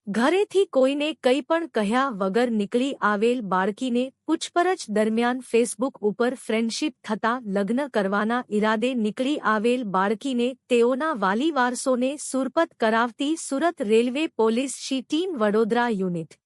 ઘરેથી કોઈને કંઈ પણ કહ્યા વગર નીકળી આવેલ બાળકીને પૂછપરછ દરમિયાન ફેસબુક ઉપર ફ્રેન્ડશિપ થતાં લગ્ન કરવાના ઈરાદે નીકળી આવેલ બાળકીને તેઓના વાલી વારસોને સુરપત કરાવતી Surat railway police team Vadodara unit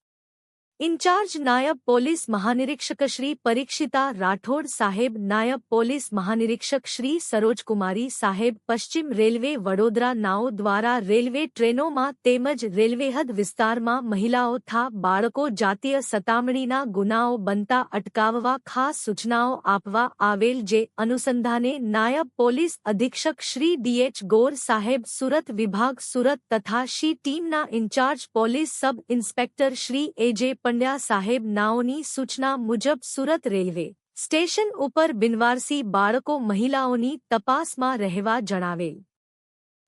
incharge નાયબ પોલીસ મહાનિરીક્ષક શ્રી પરીક્ષિતા રાઠોડ સાહેબ, નાયબ પોલીસ મહાનિરીક્ષક શ્રી સરોજકુમારી સાહેબ, પશ્ચિમ રેલવે વડોદરા નાઓ દ્વારા રેલવે ટ્રેનોમાં તેમજ રેલવેહદ વિસ્તારમાં મહિલાઓ તથા બાળકો જાતીય સતામણીના ગુનાઓ બનતા અટકાવવા ખાસ સૂચનાઓ આપવા આવેલ, જે અનુસંધાને નાયબ પોલીસ અધિક્ષક શ્રી ડીએચ ગોર સાહેબ, સુરત વિભાગ સુરત તથા ટીમના incharge police sub inspector Shri A J Pandya સાહેબ નાઓની સૂચના મુજબ સુરત રેલવે સ્ટેશન ઉપર બિનવારસી બાળકો મહિલાઓની તપાસમાં રહેવા જણાવેલ,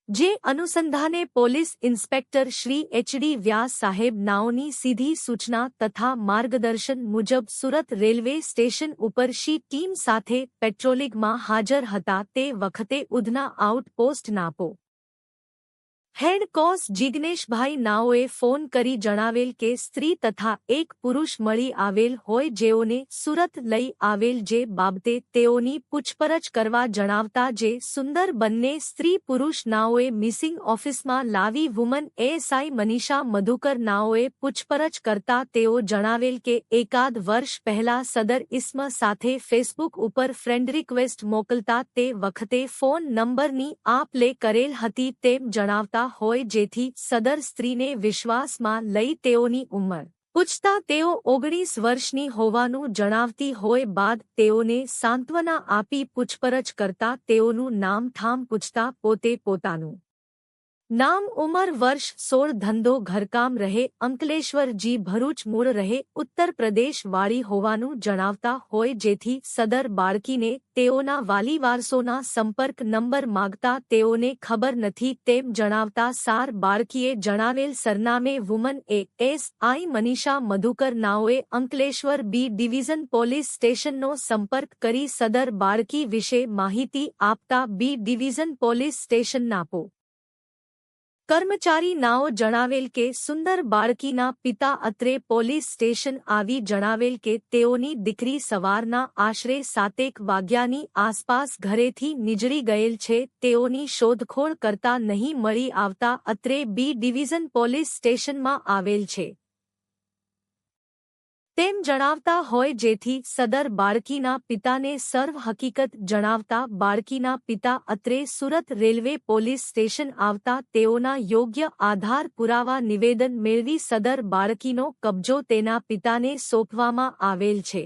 જે અનુસંધાને પોલીસ ઇન્સ્પેક્ટર શ્રી એચડી વ્યાસ સાહેબ નાઓની સીધી સૂચના તથા માર્ગદર્શન મુજબ સુરત રેલવે સ્ટેશન ઉપર ટીમ સાથે પેટ્રોલિંગમાં હાજર હતા તે વખતે ઉધના આઉટપોસ્ટ નાપો હેડ કોસ જિગ્નેશભાઈ નાઓએ ફોન કરી જણાવેલ કે સ્ત્રી તથા એક પુરુષ મળી આવેલ હોય, જેઓને સુરત લઈ આવેલ, જે બાબતે તેઓની પૂછપરછ કરવા જણાવતા જે સુંદર બંને સ્ત્રી પુરુષ નાઓએ મિસિંગ ઓફિસમાં લાવી વુમન એએસઆઈ મનીષા મધુકર નાઓએ પૂછપરછ કરતા તેઓ જણાવેલ કે એકાદ વર્ષ પહેલા સદર ઇસ્મ સાથે ફેસબુક ઉપર ફ્રેન્ડ રિક્વેસ્ટ મોકલતા તે વખતે ફોન નંબરની આપ લે કરેલ હતી તેમ જણાવતા હોય, જેથી સદર સ્ત્રીને વિશ્વાસમાં લઈ તેઓની ઉંમર પૂછતા તેઓ 19 વર્ષની હોવાનું જણાવતી હોય બાદ તેઓને સાંત્વના આપી પૂછપરછ કરતા તેઓનું નામ ઠામ પૂછતા પોતે પોતાનું નામ, ઉંમર, વર્ષ, 16, ધંધો, ઘરકામ રહે અંકલેશ્વરજી ભરૂચ, મૂળ રહે ઉત્તર પ્રદેશ વાળી હોવાનું જણાવતા હોય, જેથી સદર બાળકીને તેઓના વાલી વારસોના સંપર્ક નંબર માગતા તેઓને ખબર નથી તેમ જણાવતા સાર બાળકીએ જણાવેલ સરનામે વુમન એએસઆઈ મનીષા મધુકર નાઓએ અંકલેશ્વર બી ડિવિઝન પોલીસ સ્ટેશનનો સંપર્ક કરી સદર બાળકી વિશે માહિતી આપતા બી ડિવિઝન પોલીસ સ્ટેશન નાપો કર્મચારી નાઓ જણાવેલ કે સુંદર બાળકીના પિતા અત્રે પોલીસ સ્ટેશન આવી જણાવેલ કે તેઓની દીકરી સવારના આશરે 7 વાગ્યાની આસપાસ ઘરેથી નીકળી ગયેલ છે, તેઓની શોધખોળ કરતા નહીં મળી આવતા અત્રે બી ડિવિઝન પોલીસ સ્ટેશનમાં આવેલ છે તેમ જણાવતા હોય, જેથી સદર બાળકીના પિતાને સર્વ હકીકત જણાવતા બાળકીના પિતા અત્રે સુરત રેલવે પોલીસ સ્ટેશન આવતા તેઓના યોગ્ય આધાર પુરાવા નિવેદન મેળવી સદર બાળકીનો કબજો તેના પિતાને સોંપવામાં આવેલ છે.